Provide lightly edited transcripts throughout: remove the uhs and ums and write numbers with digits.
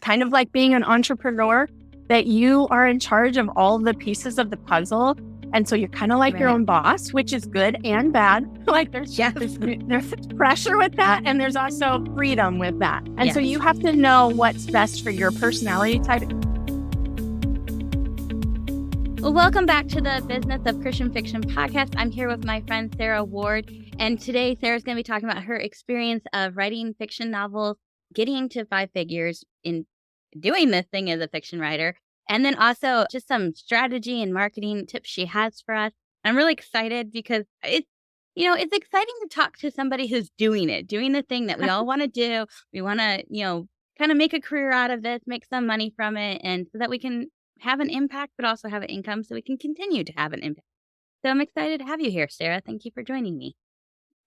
kind of like being an entrepreneur, that you are in charge of all the pieces of the puzzle. And so you're kind of like your own boss, which is good and bad. Like there's pressure with that, and there's also freedom with that. And so you have to know what's best for your personality type. Well, welcome back to the Business of Christian Fiction podcast. I'm here with my friend Sara Ward, and today Sara's going to be talking about her experience of writing fiction novels, getting to 5 figures in doing this thing as a fiction writer, and then also just some strategy and marketing tips she has for us. I'm really excited because it's exciting to talk to somebody who's doing the thing that we all want to do. We want to, kind of make a career out of this, make some money from it, and so that we can have an impact, but also have an income so we can continue to have an impact. So I'm excited to have you here, Sara. Thank you for joining me.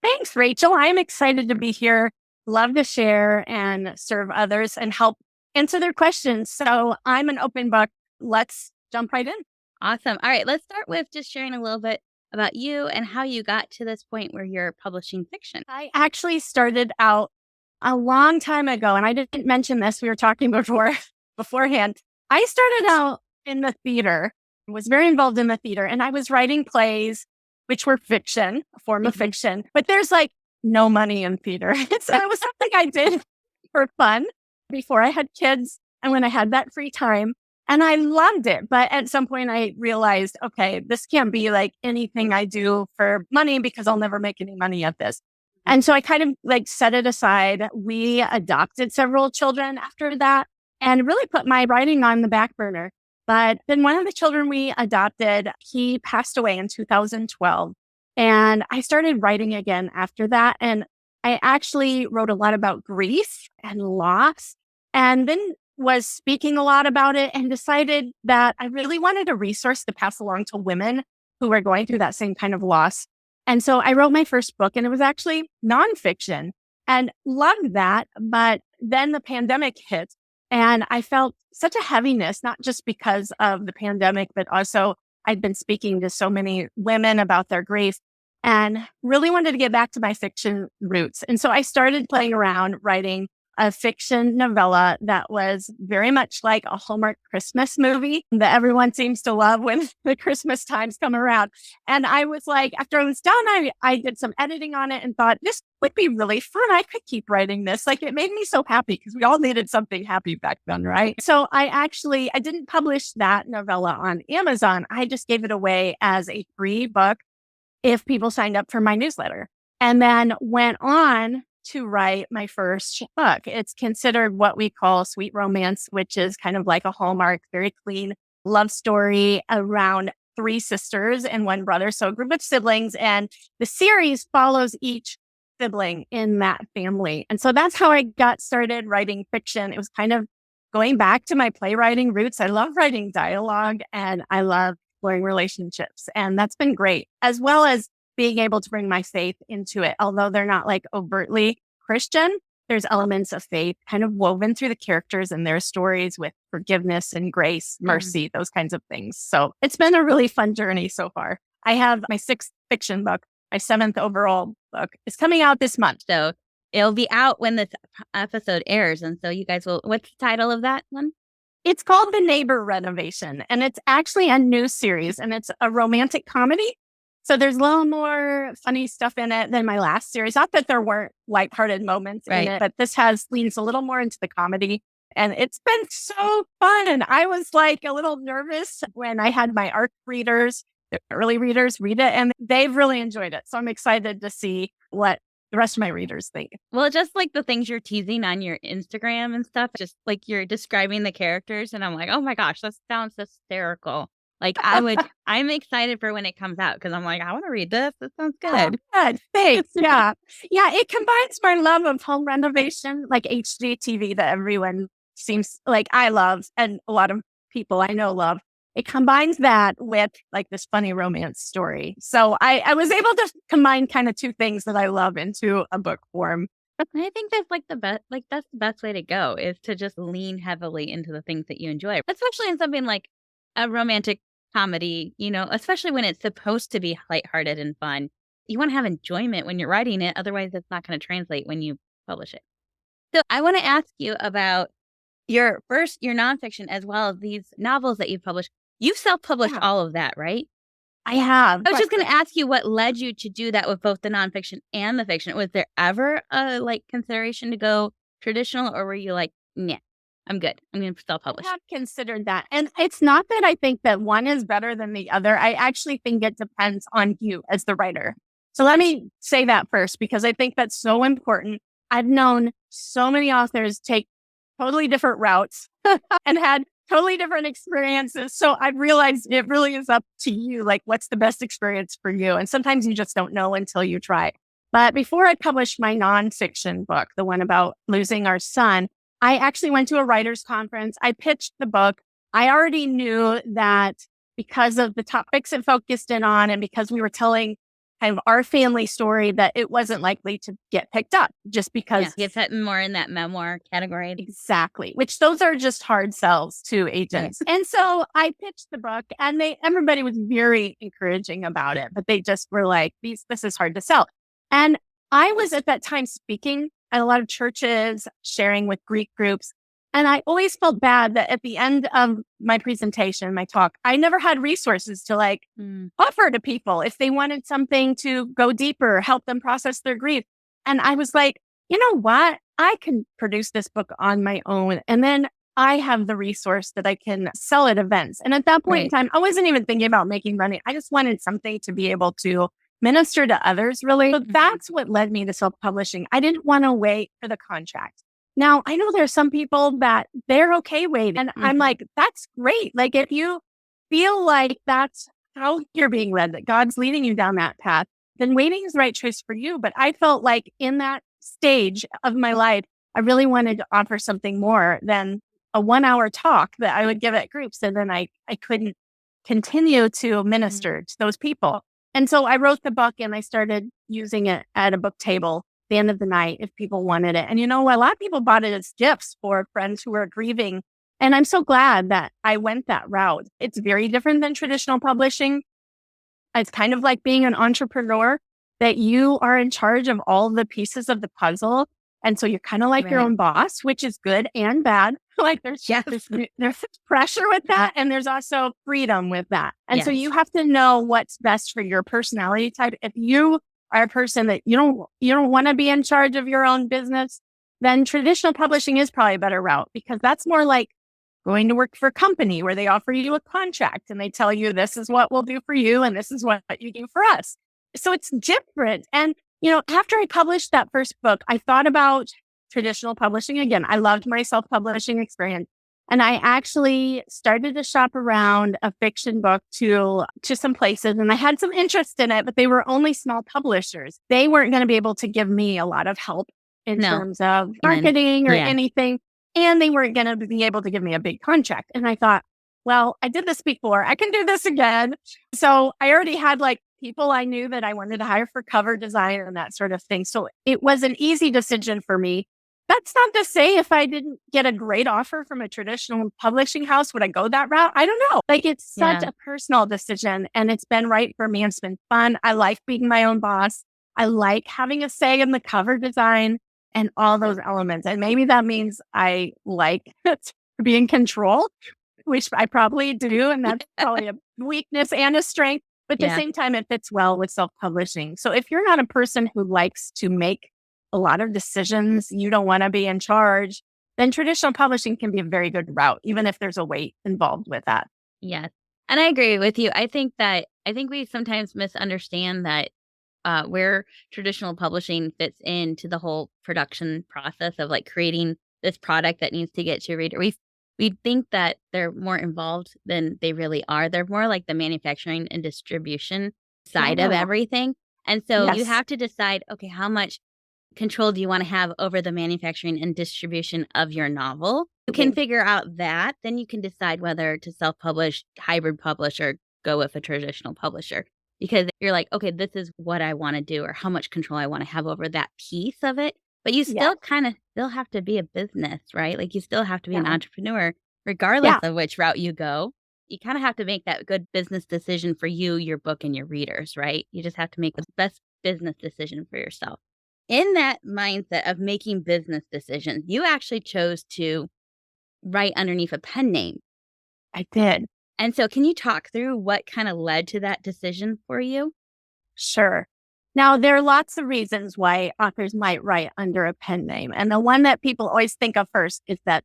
Thanks, Rachel. I'm excited to be here. Love to share and serve others and help answer their questions. So I'm an open book. Let's jump right in. Awesome. All right, let's start with just sharing a little bit about you and how you got to this point where you're publishing fiction. I actually started out a long time ago, and I didn't mention this. We were talking beforehand. I started out in the theater, was very involved in the theater, and I was writing plays, which were fiction, a form of fiction, but there's like no money in theater. So it was something I did for fun before I had kids and when I had that free time, and I loved it. But at some point I realized, okay, this can't be like anything I do for money because I'll never make any money at this. And so I kind of like set it aside. We adopted several children after that and really put my writing on the back burner. But then one of the children we adopted, he passed away in 2012. And I started writing again after that. And I actually wrote a lot about grief and loss, and then was speaking a lot about it and decided that I really wanted a resource to pass along to women who were going through that same kind of loss. And so I wrote my first book, and it was actually nonfiction, and loved that. But then the pandemic hit, and I felt such a heaviness, not just because of the pandemic, but also I'd been speaking to so many women about their grief and really wanted to get back to my fiction roots. And so I started playing around writing a fiction novella that was very much like a Hallmark Christmas movie that everyone seems to love when the Christmas times come around. And I was like, after I was done, I did some editing on it and thought, this would be really fun. I could keep writing this. Like, it made me so happy because we all needed something happy back then, right? So I didn't publish that novella on Amazon. I just gave it away as a free book if people signed up for my newsletter, and then went on to write my first book. It's considered what we call sweet romance, which is kind of like a Hallmark, very clean love story around 3 sisters and 1 brother. So a group of siblings, and the series follows each sibling in that family. And so that's how I got started writing fiction. It was kind of going back to my playwriting roots. I love writing dialogue, and I love exploring relationships. And that's been great, as well as being able to bring my faith into it. Although they're not like overtly Christian, there's elements of faith kind of woven through the characters and their stories with forgiveness and grace, mercy, those kinds of things. So it's been a really fun journey so far. I have my 6th fiction book, my 7th overall book. It's coming out this month. So it'll be out when this episode airs. And so you guys will, what's the title of that one? It's called The Neighbor Renovation, and it's actually a new series, and it's a romantic comedy. So there's a little more funny stuff in it than my last series. Not that there weren't lighthearted moments in it, but this leans a little more into the comedy. And it's been so fun. And I was like a little nervous when I had my ARC readers, the early readers, read it, and they've really enjoyed it. So I'm excited to see what the rest of my readers think. Well, just like the things you're teasing on your Instagram and stuff, just like you're describing the characters. And I'm like, oh my gosh, that sounds hysterical. Like I'm excited for when it comes out because I'm like, I want to read this. This sounds good. Oh, good. Thanks. Yeah. Yeah. It combines my love of home renovation, like HGTV that everyone seems like I love, and a lot of people I know love. It combines that with like this funny romance story. So I was able to combine kind of 2 things that I love into a book form. I think that's like the best, like that's the best way to go, is to just lean heavily into the things that you enjoy, especially in something like a romantic comedy, especially when it's supposed to be lighthearted and fun. You want to have enjoyment when you're writing it. Otherwise, it's not going to translate when you publish it. So I want to ask you about your nonfiction, as well as these novels that you've published, you've self-published all of that, right? I have. I was just going to ask you what led you to do that with both the nonfiction and the fiction. Was there ever a consideration to go traditional, or were you like, nah, I'm good, I'm going to self-publish? I have considered that. And it's not that I think that one is better than the other. I actually think it depends on you as the writer. So let me say that first, because I think that's so important. I've known so many authors take totally different routes and had totally different experiences. So I've realized it really is up to you, like what's the best experience for you. And sometimes you just don't know until you try. But before I published my nonfiction book, the one about losing our son, I actually went to a writer's conference. I pitched the book. I already knew that because of the topics it focused in on, and because we were telling kind of our family story, that it wasn't likely to get picked up just because. Yeah, it's more in that memoir category. Exactly. Which those are just hard sells to agents. Right. And so I pitched the book, and everybody was very encouraging about it, but they just were like, this is hard to sell. And I was at that time speaking at a lot of churches, sharing with Greek groups. And I always felt bad that at the end of my presentation, my talk, I never had resources to offer to people if they wanted something to go deeper, help them process their grief. And I was like, you know what? I can produce this book on my own. And then I have the resource that I can sell at events. And at that point in time, I wasn't even thinking about making money. I just wanted something to be able to minister to others, really. So that's what led me to self-publishing. I didn't want to wait for the contract. Now, I know there's some people that they're okay waiting. And I'm like, that's great. Like, if you feel like that's how you're being led, that God's leading you down that path, then waiting is the right choice for you. But I felt like in that stage of my life, I really wanted to offer something more than a 1-hour talk that I would give at groups. And then I couldn't continue to minister to those people. And so I wrote the book, and I started using it at a book table at the end of the night if people wanted it. And a lot of people bought it as gifts for friends who were grieving. And I'm so glad that I went that route. It's very different than traditional publishing. It's kind of like being an entrepreneur, that you are in charge of all the pieces of the puzzle. And so you're kind of like your own boss, which is good and bad. Like there's pressure with that. And there's also freedom with that. And so you have to know what's best for your personality type. If you are a person that you don't want to be in charge of your own business, then traditional publishing is probably a better route, because that's more like going to work for a company where they offer you a contract and they tell you this is what we'll do for you and this is what you do for us. So it's different. And after I published that first book, I thought about traditional publishing again. I loved my self-publishing experience. And I actually started to shop around a fiction book to some places. And I had some interest in it, but they were only small publishers. They weren't going to be able to give me a lot of help in terms of marketing or anything. And they weren't going to be able to give me a big contract. And I thought, well, I did this before. I can do this again. So I already had people I knew that I wanted to hire for cover design and that sort of thing. So it was an easy decision for me. That's not to say if I didn't get a great offer from a traditional publishing house, would I go that route? I don't know. It's such a personal decision, and it's been right for me. It's been fun. I like being my own boss. I like having a say in the cover design and all those elements. And maybe that means I like to be in control, which I probably do. And that's probably a weakness and a strength. But at the same time, it fits well with self-publishing. So if you're not a person who likes to make a lot of decisions, you don't want to be in charge, then traditional publishing can be a very good route, even if there's a weight involved with that. Yes. And I agree with you. I think we sometimes misunderstand that where traditional publishing fits into the whole production process of creating this product that needs to get to a reader. We think that they're more involved than they really are. They're more like the manufacturing and distribution side of everything. And so you have to decide, okay, how much control do you want to have over the manufacturing and distribution of your novel? You can figure out that, then you can decide whether to self-publish, hybrid publish, or go with a traditional publisher. Because you're like, okay, this is what I want to do, or how much control I want to have over that piece of it. But you still still have to be a business, right? You still have to be an entrepreneur, regardless of which route you go. You kind of have to make that good business decision for you, your book, and your readers, right? You just have to make the best business decision for yourself. In that mindset of making business decisions, you actually chose to write underneath a pen name. I did. And so can you talk through what kind of led to that decision for you? Sure. Now, there are lots of reasons why authors might write under a pen name. And the one that people always think of first is that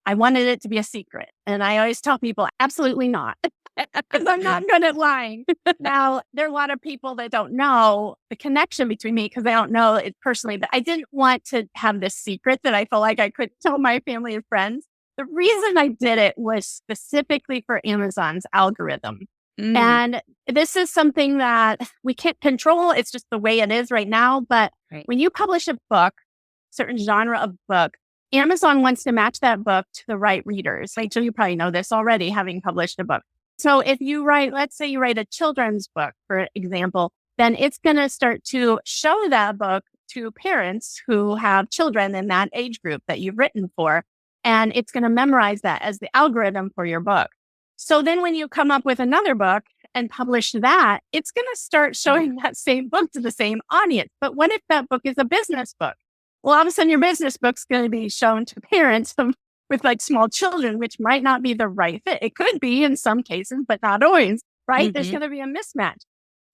I wanted it to be a secret. And I always tell people, absolutely not, because I'm not good at lying. Now, there are a lot of people that don't know the connection between me because they don't know it personally. But I didn't want to have this secret that I felt like I couldn't tell my family and friends. The reason I did it was specifically for Amazon's algorithm. And this is something that we can't control. It's just the way it is right now. But when you publish a book, certain genre of book, Amazon wants to match that book to the right readers. Rachel, you probably know this already, having published a book. So if you write, let's say you write a children's book, for example, then it's going to start to show that book to parents who have children in that age group that you've written for. And it's going to memorize that as the algorithm for your book. So then when you come up with another book and publish that, it's going to start showing that same book to the same audience. But what if that book is a business book? Well, all of a sudden your business book's going to be shown to parents with like small children, which might not be the right fit. It could be in some cases, but not always, right? There's going to be a mismatch.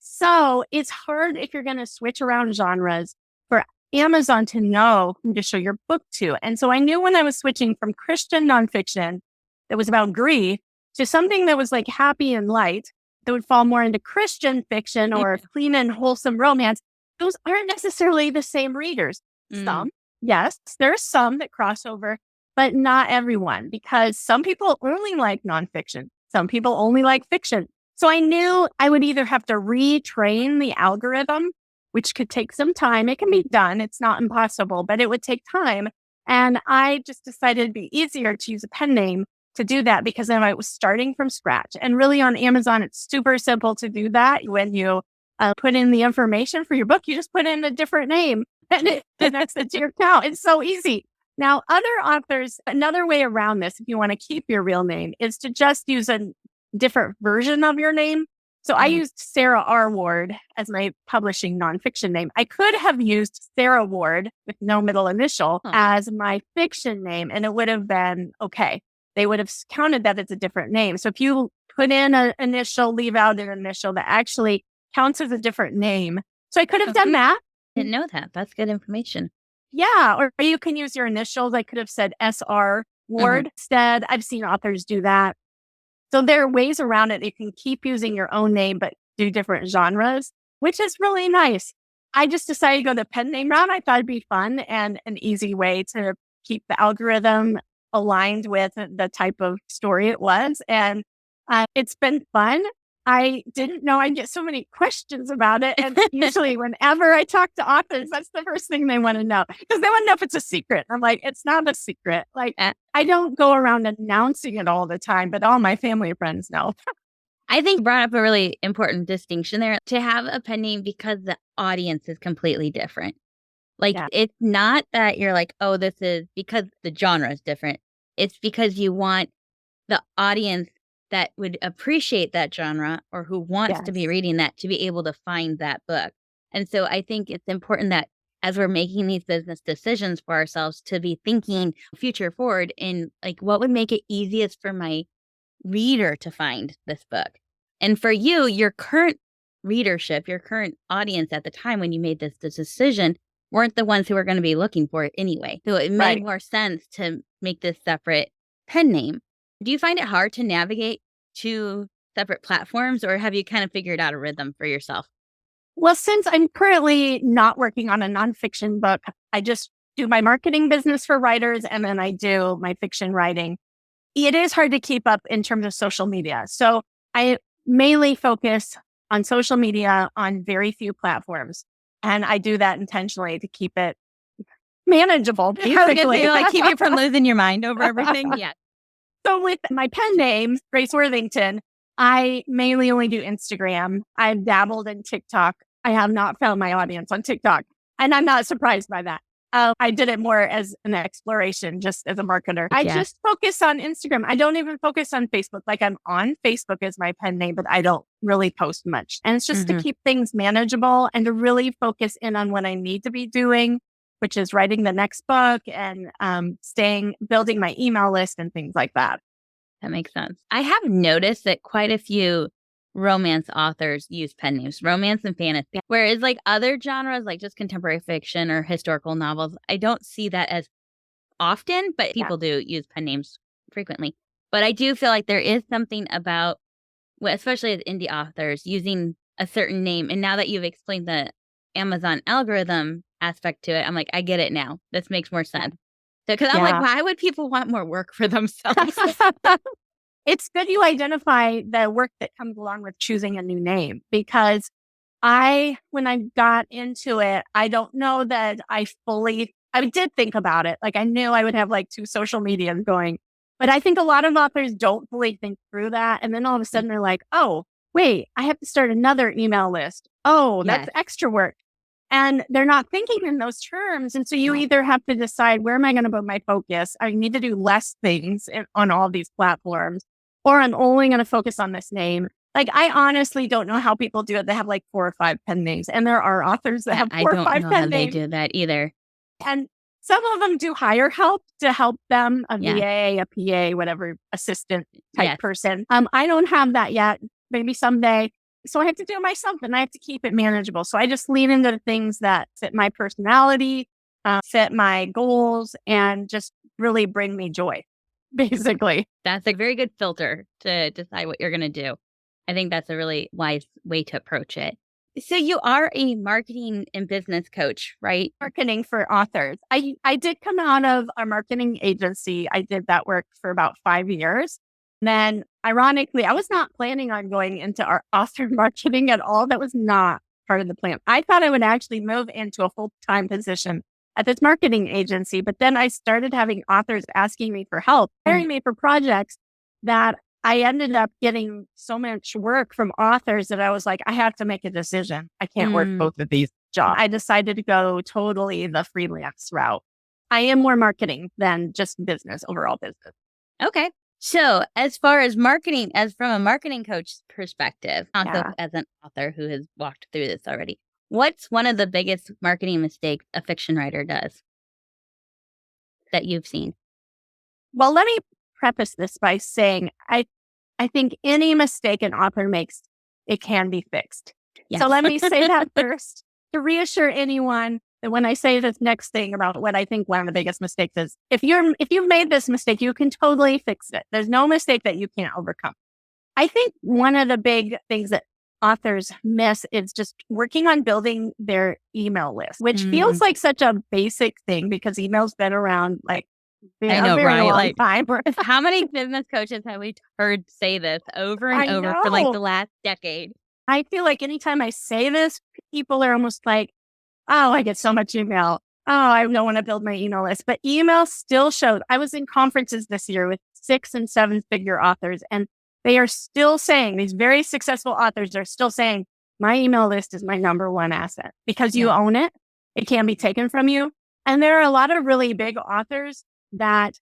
So it's hard if you're going to switch around genres for Amazon to know who to show your book to. And so I knew when I was switching from Christian nonfiction that was about grief to something that was like happy and light that would fall more into Christian fiction or clean and wholesome romance, those aren't necessarily the same readers. Some, yes, there are some that cross over, but not everyone, because some people only like nonfiction. Some people only like fiction. So I knew I would either have to retrain the algorithm, which could take some time. It can be done. It's not impossible, but it would take time. And I just decided it'd be easier to use a pen name to do that because then I was starting from scratch. And really on Amazon, it's super simple to do that. When you put in the information for your book, you just put in a different name and it connects it to your account. It's so easy. Now, other authors, another way around this, if you want to keep your real name, is to just use a different version of your name. So I used Sara R. Ward as my publishing nonfiction name. I could have used Sara Ward with no middle initial as my fiction name, and it would have been okay. They would have counted that as a different name. So if you put in an initial, leave out an initial, that actually counts as a different name. So I could have done that. Didn't know that. That's good information. Yeah. Or you can use your initials. I could have said SR Ward instead. I've seen authors do that. So there are ways around it. You can keep using your own name, but do different genres, which is really nice. I just decided to go the pen name route. I thought it'd be fun and an easy way to keep the algorithm aligned with the type of story it was. And it's been fun. I didn't know I'd get so many questions about it. And usually whenever I talk to authors, that's the first thing they want to know because they want to know if it's a secret. I'm like, it's not a secret. Like I don't go around announcing it all the time, but all my family and friends know. I think you brought up a really important distinction there to have a pen name because the audience is completely different. Like it's not that you're like, oh, this is because the genre is different. It's because you want the audience that would appreciate that genre or who wants to be reading that to be able to find that book. And so I think it's important that as we're making these business decisions for ourselves to be thinking future forward in like what would make it easiest for my reader to find this book. And for you, your current readership, your current audience at the time when you made this decision weren't the ones who were going to be looking for it anyway. So it made more sense to make this separate pen name. Do you find it hard to navigate two separate platforms or have you kind of figured out a rhythm for yourself? Well, since I'm currently not working on a nonfiction book, I just do my marketing business for writers and then I do my fiction writing. It is hard to keep up in terms of social media. So I mainly focus on social media on very few platforms. And I do that intentionally to keep it manageable. Basically. Like keep you from losing your mind over everything. Yeah. So with my pen name, Grace Worthington, I mainly only do Instagram. I've dabbled in TikTok. I have not found my audience on TikTok. And I'm not surprised by that. I did it more as an exploration, just as a marketer. I just focus on Instagram. I don't even focus on Facebook. Like I'm on Facebook as my pen name, but I don't really post much. And it's just to keep things manageable and to really focus in on what I need to be doing which is writing the next book and building my email list and things like that. That makes sense. I have noticed that quite a few romance authors use pen names, romance and fantasy, whereas like other genres, like just contemporary fiction or historical novels, I don't see that as often, but people do use pen names frequently. But I do feel like there is something about, well, especially as indie authors, using a certain name. And now that you've explained the Amazon algorithm aspect to it, I'm like, I get it now. This makes more sense. So, because I'm like, why would people want more work for themselves? It's good you identify the work that comes along with choosing a new name, because when I got into it, I don't know that I did think about it. Like I knew I would have like 2 social medias going, but I think a lot of authors don't fully think through that. And then all of a sudden they're like, oh, wait, I have to start another email list. Oh, that's extra work. And they're not thinking in those terms. And so you either have to decide, where am I going to put my focus? I need to do less things on all these platforms, or I'm only going to focus on this name. Like, I honestly don't know how people do it. They have like 4 or 5 pen names. And there are authors that have 4 or 5 pen names. I don't know how they do that either. And some of them do hire help to help them, a VA, a PA, whatever, assistant type person. I don't have that yet. Maybe someday. So I have to do it myself, and I have to keep it manageable. So I just lean into the things that fit my personality, fit my goals, and just really bring me joy, basically. That's a very good filter to decide what you're going to do. I think that's a really wise way to approach it. So you are a marketing and business coach, right? Marketing for authors. I did come out of a marketing agency. I did that work for about 5 years. Then, ironically, I was not planning on going into our author marketing at all. That was not part of the plan. I thought I would actually move into a full-time position at this marketing agency. But then I started having authors asking me for help, hiring me for projects, that I ended up getting so much work from authors that I was like, I have to make a decision. I can't work both of these jobs. I decided to go totally the freelance route. I am more marketing than just business, overall business. Okay. So as far as marketing, as from a marketing coach perspective, also as an author who has walked through this already, what's one of the biggest marketing mistakes a fiction writer does that you've seen? Well, let me preface this by saying I think any mistake an author makes, it can be fixed. Yes. So let me say that first to reassure anyone that when I say this next thing about what I think one of the biggest mistakes is, if you've made this mistake, you can totally fix it. There's no mistake that you can't overcome. I think one of the big things that authors miss is just working on building their email list, which feels like such a basic thing because email's been around like I know, a very right? long Like, time. how many business coaches have we heard say this over and over for like the last decade? I feel like anytime I say this, people are almost like, oh, I get so much email. Oh, I don't want to build my email list. But email still shows. I was in conferences this year with 6 and 7 figure authors, and they are still saying, these very successful authors are still saying, my email list is my number one asset because you own it. It can't be taken from you. And there are a lot of really big authors that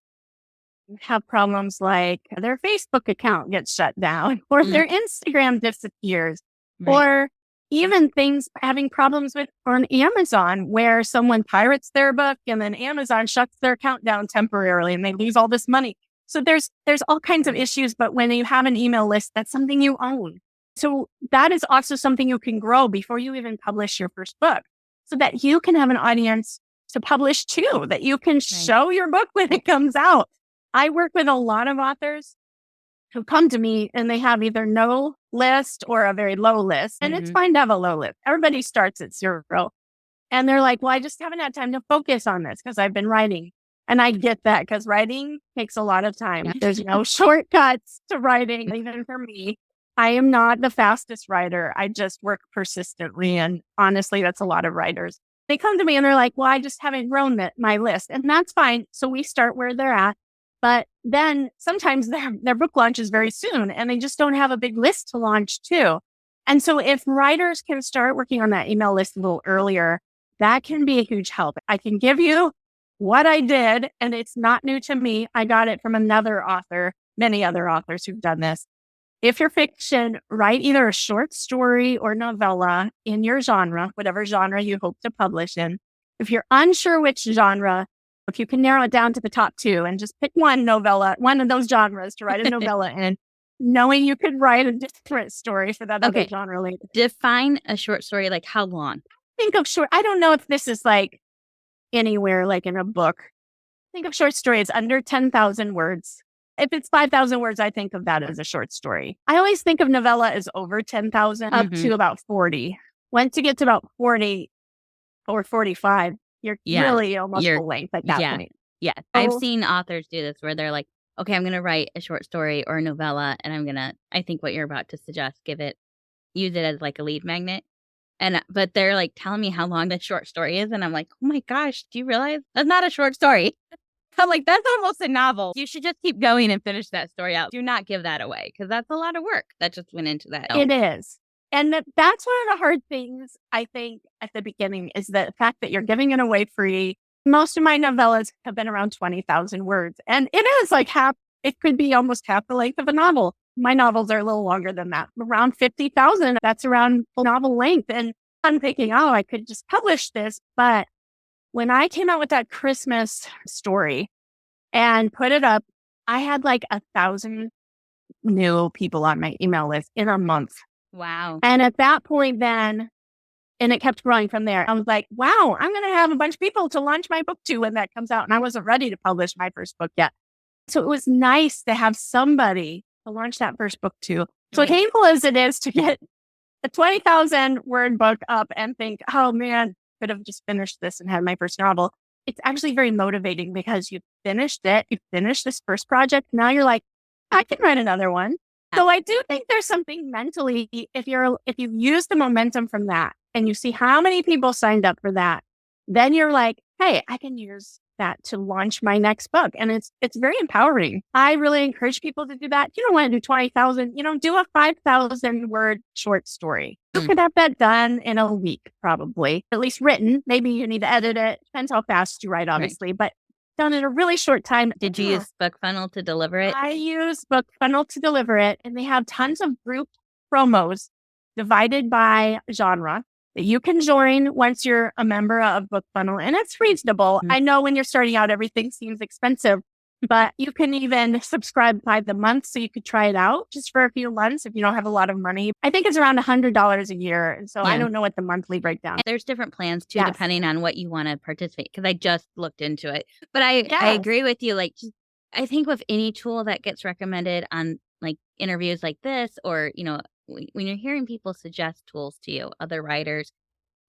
have problems like their Facebook account gets shut down, or their Instagram disappears, or even things having problems with on Amazon where someone pirates their book and then Amazon shuts their account down temporarily and they lose all this money. So there's all kinds of issues, but when you have an email list, that's something you own. So that is also something you can grow before you even publish your first book, so that you can have an audience to publish too, that you can show your book when it comes out. I work with a lot of authors who come to me and they have either no list or a very low list. And it's fine to have a low list. Everybody starts at 0. And they're like, well, I just haven't had time to focus on this because I've been writing. And I get that because writing takes a lot of time. Yeah. There's no shortcuts to writing, even for me. I am not the fastest writer. I just work persistently. And honestly, that's a lot of writers. They come to me and they're like, well, I just haven't grown my list. And that's fine. So we start where they're at. But then sometimes their book launches very soon and they just don't have a big list to launch too. And so if writers can start working on that email list a little earlier, that can be a huge help. I can give you what I did, and it's not new to me. I got it from another author, many other authors who've done this. If you're fiction, write either a short story or novella in your genre, whatever genre you hope to publish in. If you're unsure which genre, if you can narrow it down to the top 2 and just pick one novella, one of those genres to write a novella in, knowing you could write a different story for that other genre later. Define a short story, like how long? Think of short. I don't know if this is like anywhere, like in a book. Think of short stories under 10,000 words. If it's 5,000 words, I think of that as a short story. I always think of novella as over 10,000 up to about 40. Once you get to about 40 or 45, you're really almost full length at that point. Yeah. I've seen authors do this where they're like, okay, I'm going to write a short story or a novella, and I think what you're about to suggest, use it as like a lead magnet. But they're like telling me how long the short story is. And I'm like, oh my gosh, do you realize that's not a short story? I'm like, that's almost a novel. You should just keep going and finish that story out. Do not give that away, because that's a lot of work that just went into that. It is. And that's one of the hard things, I think, at the beginning is the fact that you're giving it away free. Most of my novellas have been around 20,000 words. And it is like it could be almost half the length of a novel. My novels are a little longer than that, around 50,000. That's around full novel length. And I'm thinking, oh, I could just publish this. But when I came out with that Christmas story and put it up, I had like 1,000 new people on my email list in a month. Wow. And at that point then, and it kept growing from there, I was like, wow, I'm going to have a bunch of people to launch my book to when that comes out. And I wasn't ready to publish my first book yet. So it was nice to have somebody to launch that first book to. So painful as it is to get a 20,000 word book up and think, oh man, could have just finished this and had my first novel. It's actually very motivating because you finished it. You finished this first project. Now you're like, I can write another one. So I do think there's something mentally, if you use the momentum from that and you see how many people signed up for that, then you're like, hey, I can use that to launch my next book. And it's very empowering. I really encourage people to do that. You don't want to do 20,000, do a 5,000 word short story. You could have that done in a week, probably, at least written. Maybe you need to edit it. Depends how fast you write, obviously, but done in a really short time. Did you use BookFunnel to deliver it? I use BookFunnel to deliver it, and they have tons of group promos divided by genre that you can join once you're a member of BookFunnel, and it's reasonable. I know when you're starting out, everything seems expensive, but you can even subscribe by the month, so you could try it out just for a few months if you don't have a lot of money. I think it's around $100 a year, and so I don't know what the monthly breakdown is. There's different plans too, depending on what you want to participate, because I just looked into it. But I agree with you. Like, I think with any tool that gets recommended on like interviews like this, or when you're hearing people suggest tools to you, other writers,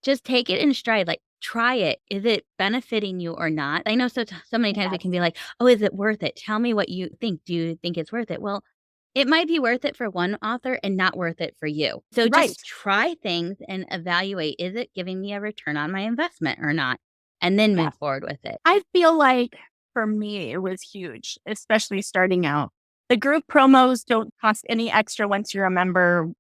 just take it in stride. Like, try it. Is it benefiting you or not? I know so many times it can be like, oh, is it worth it? Tell me what you think. Do you think it's worth it? Well, it might be worth it for one author and not worth it for you. So just try things and evaluate, is it giving me a return on my investment or not? And then move forward with it. I feel like for me, it was huge, especially starting out. The group promos don't cost any extra once you're a member.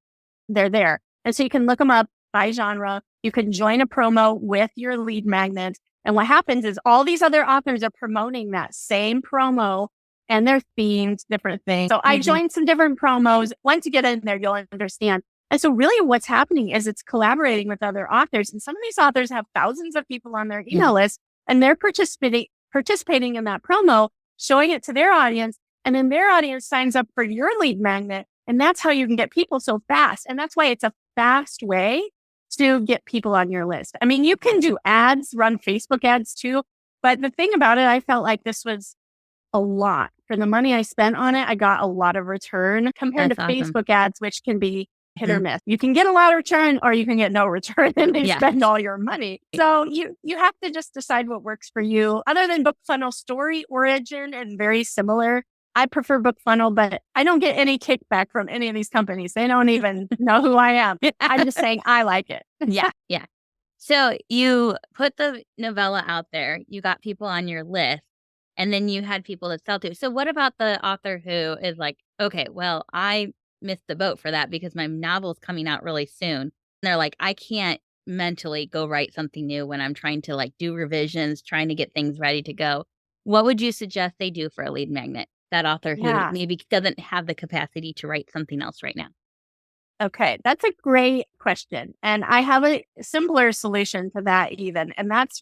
They're there. And so you can look them up by genre. You can join a promo with your lead magnet. And what happens is all these other authors are promoting that same promo and their themes, different things. So I joined some different promos. Once you get in there, you'll understand. And so really what's happening is it's collaborating with other authors. And some of these authors have thousands of people on their email list, and they're participating in that promo, showing it to their audience. And then their audience signs up for your lead magnet. And that's how you can get people so fast. And that's why it's a fast way to get people on your list. I mean, you can do ads, run Facebook ads too. But the thing about it, I felt like this was a lot. For the money I spent on it, I got a lot of return compared to Facebook ads, which can be hit or miss. You can get a lot of return or you can get no return and they spend all your money. So you have to just decide what works for you. Other than BookFunnel, Story Origin and very similar. I prefer BookFunnel, but I don't get any kickback from any of these companies. They don't even know who I am. I'm just saying I like it. Yeah. So you put the novella out there, you got people on your list, and then you had people to sell to. So what about the author who is like, okay, well, I missed the boat for that because my novel's coming out really soon. And they're like, I can't mentally go write something new when I'm trying to like do revisions, trying to get things ready to go. What would you suggest they do for a lead magnet? That author who maybe doesn't have the capacity to write something else right now? Okay, that's a great question. And I have a simpler solution to that even. And that's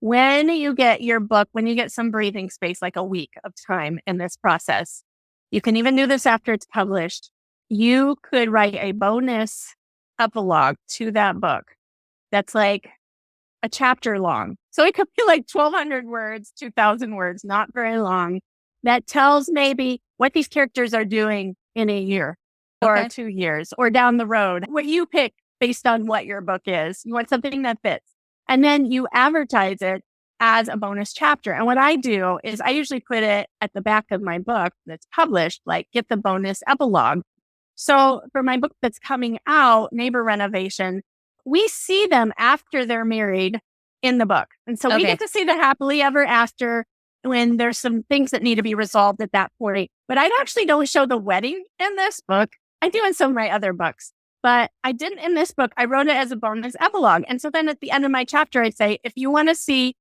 when you get your book, when you get some breathing space, like a week of time in this process, you can even do this after it's published. You could write a bonus epilogue to that book that's like a chapter long. So it could be like 1,200 words, 2,000 words, not very long, that tells maybe what these characters are doing in a year or 2 years or down the road, what you pick based on what your book is. You want something that fits. And then you advertise it as a bonus chapter. And what I do is I usually put it at the back of my book that's published, like get the bonus epilogue. So for my book that's coming out, Neighbor Renovation, we see them after they're married in the book. And so we get to see the happily ever after when there's some things that need to be resolved at that point. But I actually don't show the wedding in this book. I do in some of my other books, but I didn't in this book. I wrote it as a bonus epilogue. And so then at the end of my chapter, I'd say, if you want to see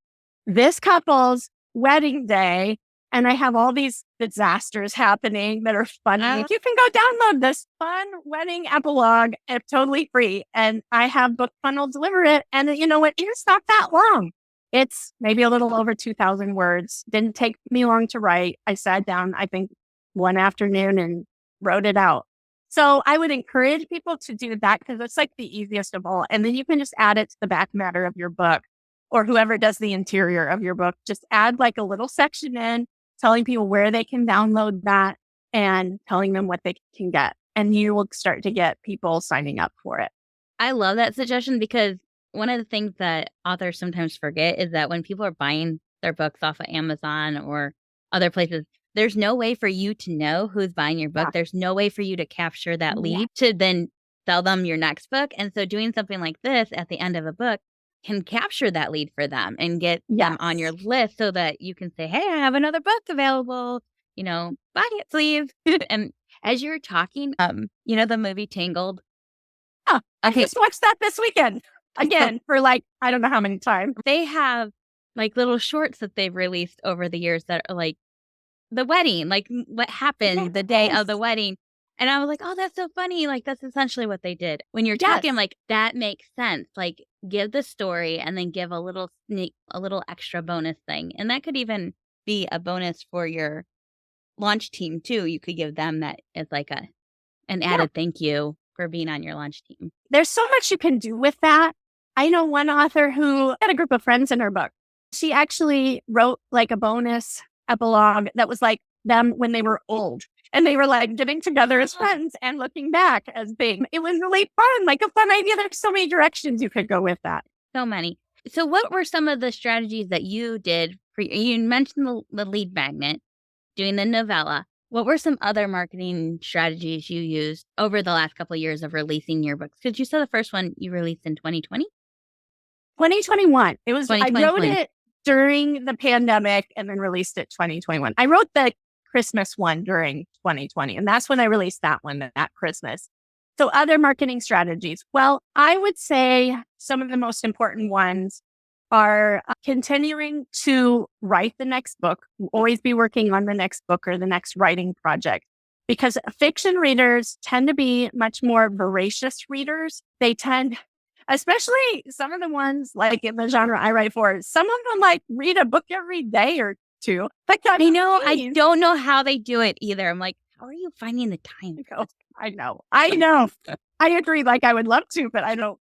this couple's wedding day, and I have all these disasters happening that are funny, you can go download this fun wedding epilogue totally free. And I have BookFunnel deliver it. And you know what? It's not that long. It's maybe a little over 2,000 words. Didn't take me long to write. I sat down, I think, one afternoon and wrote it out. So I would encourage people to do that because it's like the easiest of all. And then you can just add it to the back matter of your book, or whoever does the interior of your book. Just add like a little section in, telling people where they can download that and telling them what they can get. And you will start to get people signing up for it. I love that suggestion because one of the things that authors sometimes forget is that when people are buying their books off of Amazon or other places, there's no way for you to know who's buying your book. There's no way for you to capture that lead to then sell them your next book. And so doing something like this at the end of a book can capture that lead for them and get them on your list so that you can say, hey, I have another book available, buy it, please. And as you're talking, the movie Tangled. Oh, I just watched that this weekend again for like, I don't know how many times. They have like little shorts that they've released over the years that are like the wedding, like what happened the day of the wedding. And I was like, oh, that's so funny. Like, that's essentially what they did. When you're talking, like, that makes sense. Like, give the story and then give a little extra bonus thing. And that could even be a bonus for your launch team, too. You could give them that as like an added thank you for being on your launch team. There's so much you can do with that. I know one author who had a group of friends in her book. She actually wrote like a bonus epilogue that was like them when they were old. And they were like getting together as friends and looking back as being, it was really fun, like a fun idea. There's so many directions you could go with that. So many. So what were some of the strategies that you did? You mentioned the lead magnet, doing the novella. What were some other marketing strategies you used over the last couple of years of releasing your books? Because you said the first one you released in 2020? 2021. It was, I wrote it during the pandemic and then released it 2021. I wrote the Christmas one during 2020. And that's when I released that one that Christmas. So other marketing strategies. Well, I would say some of the most important ones are continuing to write the next book, always be working on the next book or the next writing project, because fiction readers tend to be much more voracious readers. They tend, especially some of the ones like in the genre I write for, some of them like read a book every day or two. Like, I don't know how they do it either. I'm like, how are you finding the time? I know. I agree. Like I would love to, but I don't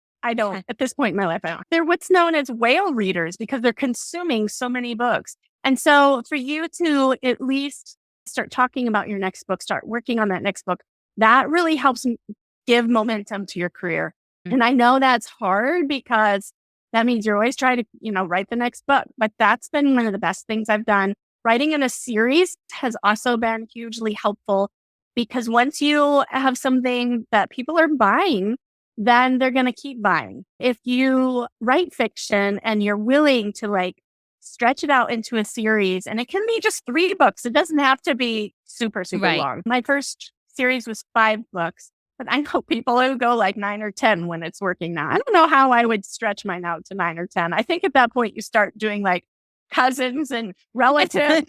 at this point in my life. I don't. They're what's known as whale readers because they're consuming so many books. And so for you to at least start talking about your next book, start working on that next book, that really helps give momentum to your career. Mm-hmm. And I know that's hard because that means you're always trying to, write the next book. But that's been one of the best things I've done. Writing in a series has also been hugely helpful because once you have something that people are buying, then they're going to keep buying. If you write fiction and you're willing to like stretch it out into a series, and it can be just 3 books. It doesn't have to be super, super long. My first series was 5 books. But I know people who go like 9 or 10 when it's working now. I don't know how I would stretch mine out to 9 or 10. I think at that point you start doing like cousins and relatives.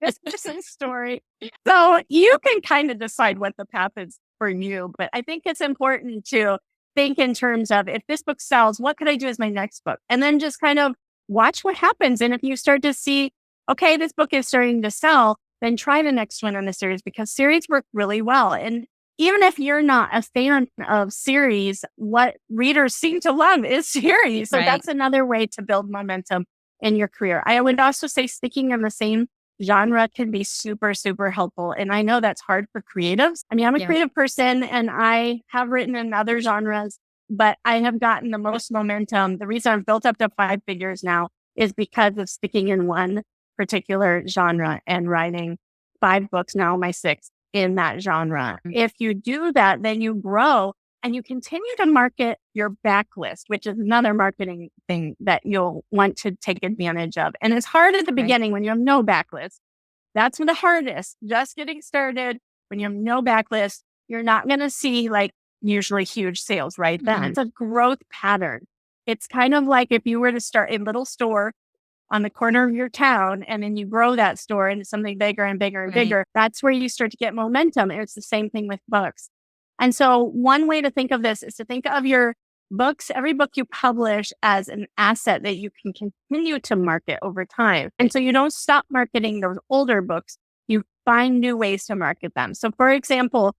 It's just a story. So you can kind of decide what the path is for you. But I think it's important to think in terms of if this book sells, what could I do as my next book? And then just kind of watch what happens. And if you start to see, okay, this book is starting to sell, then try the next one in the series, because series work really well. And even if you're not a fan of series, what readers seem to love is series. So that's another way to build momentum in your career. I would also say sticking in the same genre can be super, super helpful. And I know that's hard for creatives. I mean, I'm a creative person and I have written in other genres, but I have gotten the most momentum. The reason I've built up to 5 figures now is because of sticking in one particular genre and writing 5 books, now my 6th, in that genre. If you do that, then you grow and you continue to market your backlist, which is another marketing thing that you'll want to take advantage of. And it's hard at the beginning when you have no backlist. That's the hardest. Just getting started, when you have no backlist, you're not going to see like usually huge sales right then. It's a growth pattern. It's kind of like if you were to start a little store on the corner of your town, and then you grow that store into something bigger and bigger and bigger. That's where you start to get momentum. And it's the same thing with books. And so one way to think of this is to think of your books, every book you publish, as an asset that you can continue to market over time. And so you don't stop marketing those older books. You find new ways to market them. So for example,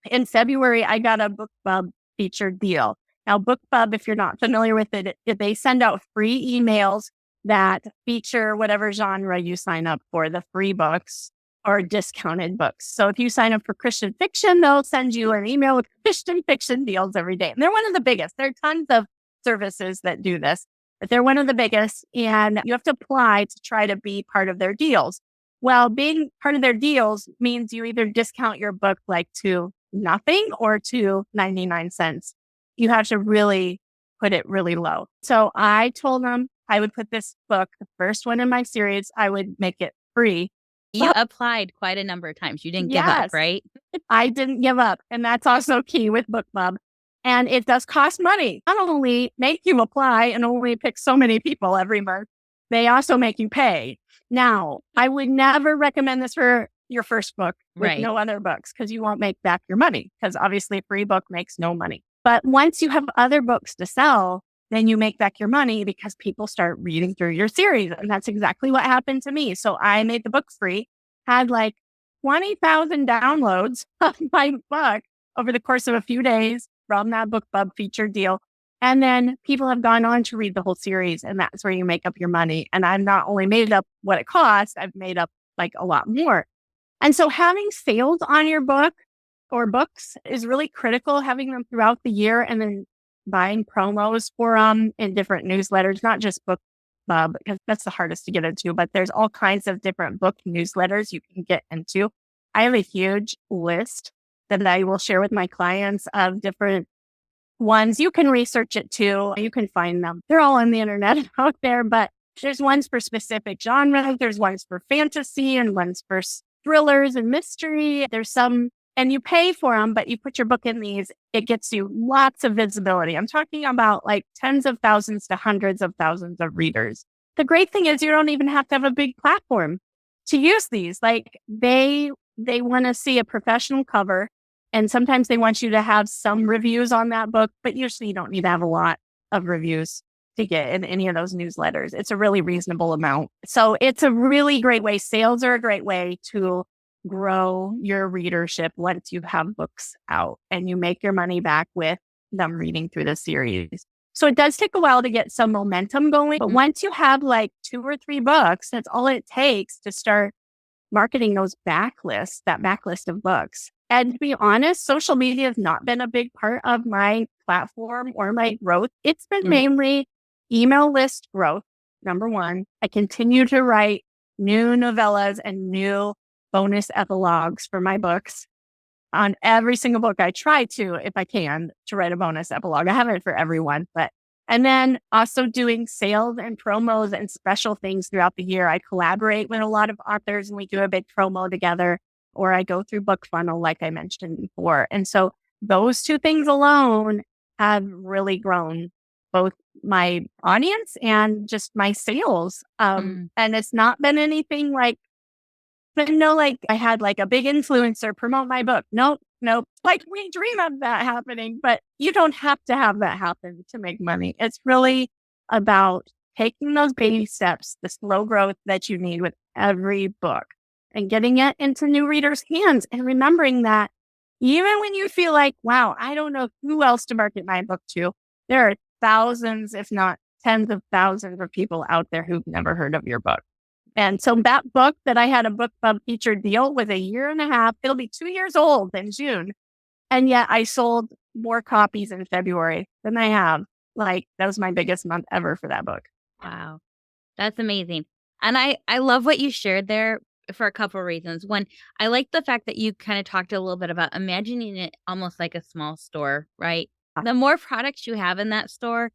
in February, I got a BookBub featured deal. Now, BookBub, if you're not familiar with it, they send out free emails that feature whatever genre you sign up for, the free books or discounted books. So if you sign up for Christian fiction, they'll send you an email with Christian fiction deals every day. And they're one of the biggest. There are tons of services that do this, but they're one of the biggest. And you have to apply to try to be part of their deals. Well, being part of their deals means you either discount your book like to nothing or to 99 cents. You have to really put it really low. So I told them I would put this book, the first one in my series, I would make it free. You applied quite a number of times. You didn't give up, right? I didn't give up. And that's also key with BookBub. And it does cost money. Not only make you apply and only pick so many people every month, they also make you pay. Now, I would never recommend this for your first book with no other books, because you won't make back your money, because obviously a free book makes no money. But once you have other books to sell, then you make back your money because people start reading through your series. And that's exactly what happened to me. So I made the book free, had like 20,000 downloads of my book over the course of a few days from that BookBub featured deal. And then people have gone on to read the whole series, and that's where you make up your money. And I've not only made up what it costs, I've made up like a lot more. And so having sales on your book or books is really critical, having them throughout the year, and then buying promos for them in different newsletters, not just BookBub, because that's the hardest to get into, but there's all kinds of different book newsletters you can get into. I have a huge list that I will share with my clients of different ones. You can research it too. You can find them. They're all on the internet out there, but there's ones for specific genres. There's ones for fantasy and ones for thrillers and mystery. There's some, and you pay for them, but you put your book in these, it gets you lots of visibility. I'm talking about like tens of thousands to hundreds of thousands of readers. The great thing is you don't even have to have a big platform to use these. Like they want to see a professional cover, and sometimes they want you to have some reviews on that book, but usually you don't need to have a lot of reviews to get in any of those newsletters. It's a really reasonable amount. So it's a really great way. Sales are a great way to grow your readership once you have books out and you make your money back with them reading through the series. So it does take a while to get some momentum going, but once you have like 2 or 3 books, that's all it takes to start marketing those backlists, that backlist of books. And to be honest, social media has not been a big part of my platform or my growth. It's been mainly email list growth, number one. I continue to write new novellas and new bonus epilogues for my books. On every single book, I try to, if I can, to write a bonus epilogue. I haven't for everyone, and then also doing sales and promos and special things throughout the year. I collaborate with a lot of authors and we do a big promo together, or I go through BookFunnel, like I mentioned before. And so those 2 things alone have really grown both my audience and just my sales. And it's not been anything like, like I had like a big influencer promote my book. Nope. Like we dream of that happening, but you don't have to have that happen to make money. It's really about taking those baby steps, the slow growth that you need with every book and getting it into new readers' hands and remembering that even when you feel like, wow, I don't know who else to market my book to, there are thousands, if not tens of thousands of people out there who've never heard of your book. And so that book that I had a book club featured deal was a year and a half. It'll be 2 years old in June. And yet I sold more copies in February than I have. Like, that was my biggest month ever for that book. Wow. That's amazing. And I love what you shared there for a couple of reasons. One, I like the fact that you kind of talked a little bit about imagining it almost like a small store, right? The more products you have in that store,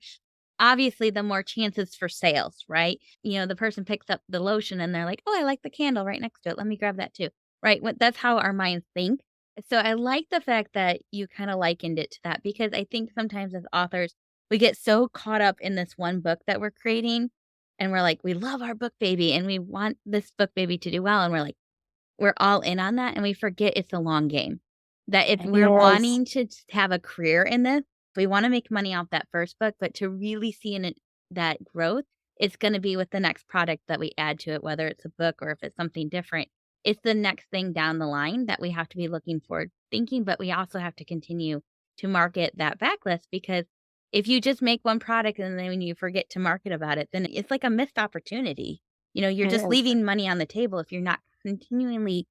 obviously the more chances for sales, right? The person picks up the lotion and they're like, oh, I like the candle right next to it. Let me grab that too, right? That's how our minds think. So I like the fact that you kind of likened it to that, because I think sometimes as authors, we get so caught up in this one book that we're creating, and we're like, we love our book baby and we want this book baby to do well. And we're like, we're all in on that. And we forget it's a long game. That if we're wanting to have a career in this, we want to make money off that first book, but to really see in it that growth, it's going to be with the next product that we add to it, whether it's a book or if it's something different. It's the next thing down the line that we have to be looking forward thinking, but we also have to continue to market that backlist, because if you just make one product and then when you forget to market about it, then it's like a missed opportunity. You're just leaving money on the table if you're not continually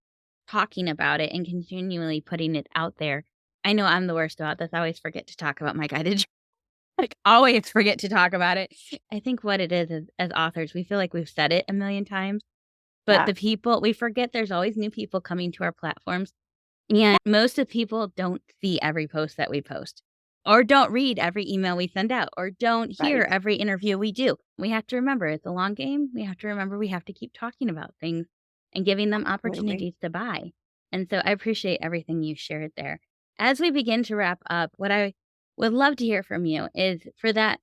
talking about it and continually putting it out there. I know I'm the worst about this. I always forget to talk about my guided journal. Like, always forget to talk about it. I think what it is as authors, we feel like we've said it a million times, but the people, we forget there's always new people coming to our platforms. And most of the people don't see every post that we post, or don't read every email we send out, or don't hear every interview we do. We have to remember it's a long game. We have to remember we have to keep talking about things and giving them opportunities to buy. And so I appreciate everything you shared there. As we begin to wrap up, what I would love to hear from you is for that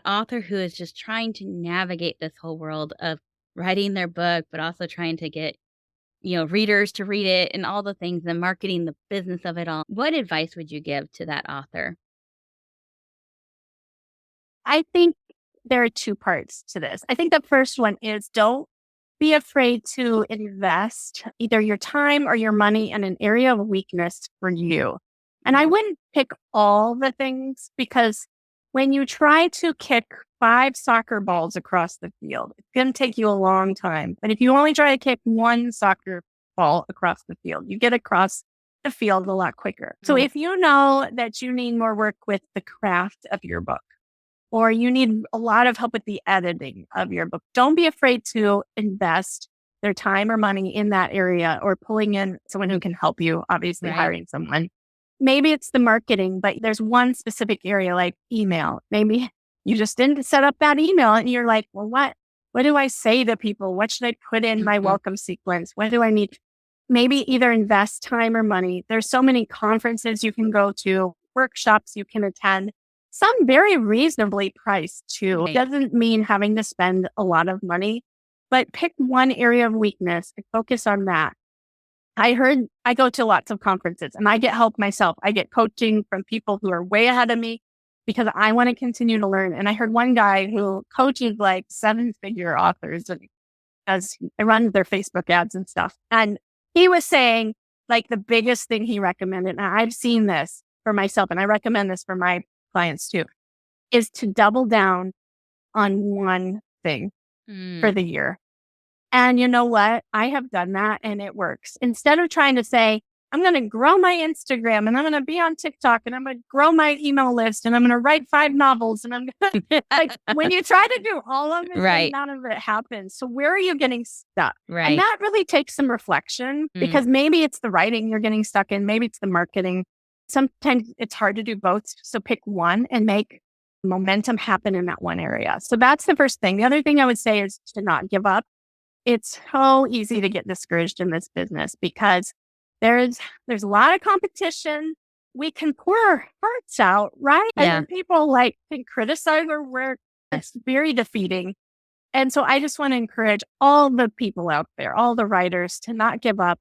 author who is just trying to navigate this whole world of writing their book, but also trying to get readers to read it and all the things, and marketing, the business of it all. What advice would you give to that author? I think there are two parts to this. I think the first one is don't be afraid to invest either your time or your money in an area of weakness for you. And I wouldn't pick all the things, because when you try to kick 5 soccer balls across the field, it's going to take you a long time. But if you only try to kick one soccer ball across the field, you get across the field a lot quicker. So if you know that you need more work with the craft of your book, or you need a lot of help with the editing of your book, don't be afraid to invest their time or money in that area, or pulling in someone who can help you, obviously hiring someone. Maybe it's the marketing, but there's one specific area like email. Maybe you just didn't set up that email and you're like, well, what do I say to people? What should I put in my welcome sequence? What do I need? Maybe either invest time or money. There's so many conferences you can go to, workshops you can attend, some very reasonably priced too. It doesn't mean having to spend a lot of money, but pick one area of weakness and focus on that. I go to lots of conferences and I get help myself. I get coaching from people who are way ahead of me because I want to continue to learn. And I heard one guy who coaches like 7-figure authors, and as I run their Facebook ads and stuff. And he was saying like the biggest thing he recommended, and I've seen this for myself and I recommend this for my clients too, is to double down on one thing for the year. And you know what? I have done that and it works. Instead of trying to say, I'm going to grow my Instagram and I'm going to be on TikTok and I'm going to grow my email list and I'm going to write 5 novels and I'm going to, like, when you try to do all of it, then none of it happens. So where are you getting stuck? And that really takes some reflection, because maybe it's the writing you're getting stuck in. Maybe it's the marketing. Sometimes it's hard to do both. So pick one and make momentum happen in that one area. So that's the first thing. The other thing I would say is to not give up. It's so easy to get discouraged in this business because there's a lot of competition. We can pour our hearts out, right? And people can criticize our work. It's very defeating. And so I just want to encourage all the people out there, all the writers, to not give up.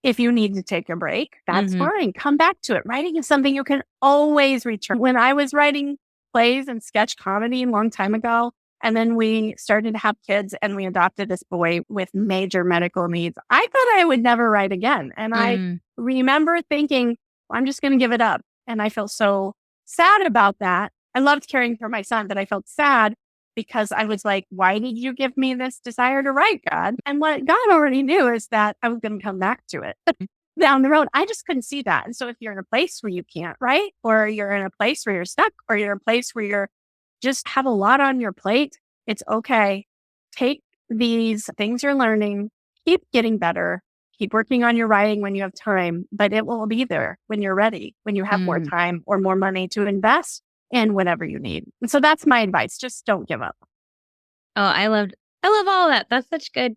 If you need to take a break, that's fine. Come back to it. Writing is something you can always return. When I was writing plays and sketch comedy a long time ago, And then we started to have kids and we adopted this boy with major medical needs. I thought I would never write again. And I remember thinking, well, I'm just going to give it up. And I felt so sad about that. I loved caring for my son, but I felt sad because I was like, why did you give me this desire to write, God? And what God already knew is that I was going to come back to it down the road. I just couldn't see that. And so if you're in a place where you can't write, or you're in a place where you're stuck, or you're in a place where you're just have a lot on your plate, it's okay. Take these things you're learning, keep getting better, keep working on your writing when you have time, but it will be there when you're ready, when you have more time or more money to invest in whatever you need. And so that's my advice. Just don't give up. Oh, I love all that. That's such good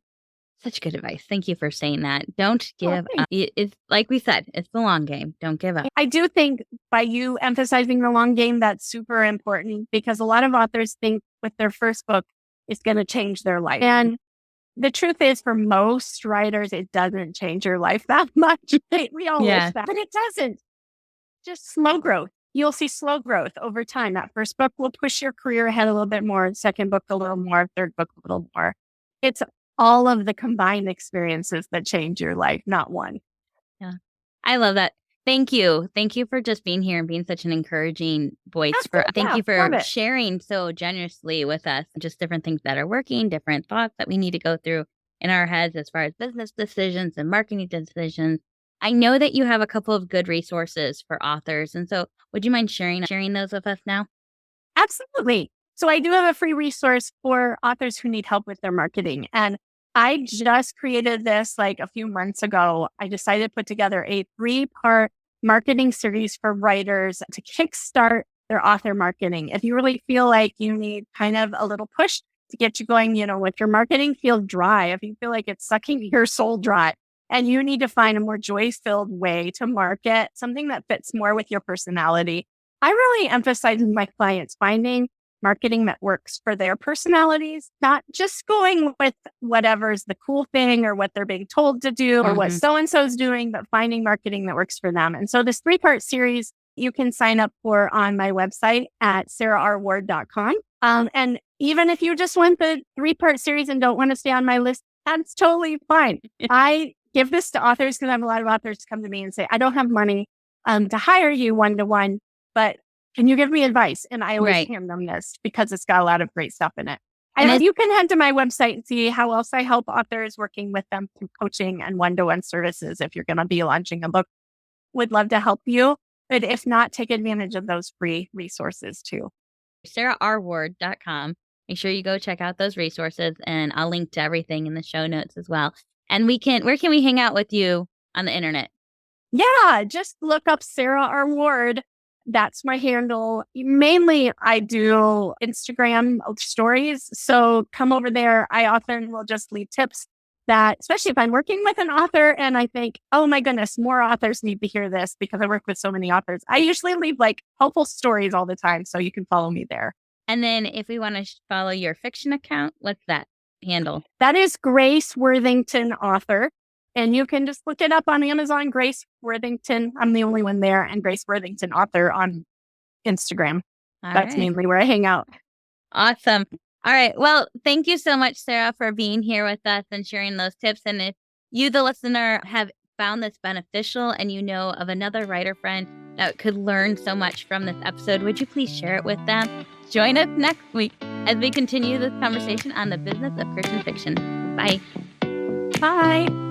advice. Thank you for saying that. Don't give up. It's like we said, it's the long game. Don't give up. I do think by you emphasizing the long game, that's super important, because a lot of authors think with their first book, it's going to change their life. And the truth is, for most writers, it doesn't change your life that much. We all wish that, but it doesn't. Just slow growth. You'll see slow growth over time. That first book will push your career ahead a little bit more. Second book, a little more. Third book, a little more. It's all of the combined experiences that change your life, not one. Yeah. I love that. Thank you. Thank you for just being here and being such an encouraging voice. Thank you for sharing so generously with us just different things that are working, different thoughts that we need to go through in our heads as far as business decisions and marketing decisions. I know that you have a couple of good resources for authors. And so would you mind sharing those with us now? Absolutely. So I do have a free resource for authors who need help with their marketing. And I just created this like a few months ago. I decided to put together a 3-part marketing series for writers to kickstart their author marketing. If you really feel like you need kind of a little push to get you going, if your marketing feels dry, if you feel like it's sucking your soul dry, and you need to find a more joy-filled way to market, something that fits more with your personality, I really emphasize with my clients finding marketing that works for their personalities, not just going with whatever's the cool thing or what they're being told to do or what so-and-so's doing, but finding marketing that works for them. And so this 3-part series you can sign up for on my website at sararward.com. And even if you just want the 3-part series and don't want to stay on my list, that's totally fine. I give this to authors because I have a lot of authors come to me and say, I don't have money to hire you one-to-one, but can you give me advice? And I always hand them this because it's got a lot of great stuff in it. And you can head to my website and see how else I help authors, working with them through coaching and one-to-one services if you're going to be launching a book. Would love to help you. But if not, take advantage of those free resources too. SaraRward.com. Make sure you go check out those resources, and I'll link to everything in the show notes as well. And where can we hang out with you on the internet? Yeah, just look up Sara R. Ward. That's my handle. Mainly, I do Instagram stories. So come over there. I often will just leave tips that, especially if I'm working with an author and I think, oh my goodness, more authors need to hear this because I work with so many authors. I usually leave helpful stories all the time. So you can follow me there. And then if we want to follow your fiction account, what's that handle? That is Grace Worthington Author. And you can just look it up on Amazon, Grace Worthington. I'm the only one there. And Grace Worthington Author on Instagram. That's mainly where I hang out. Awesome. All right. Well, thank you so much, Sara, for being here with us and sharing those tips. And if you, the listener, have found this beneficial and you know of another writer friend that could learn so much from this episode, would you please share it with them? Join us next week as we continue this conversation on the business of Christian fiction. Bye. Bye.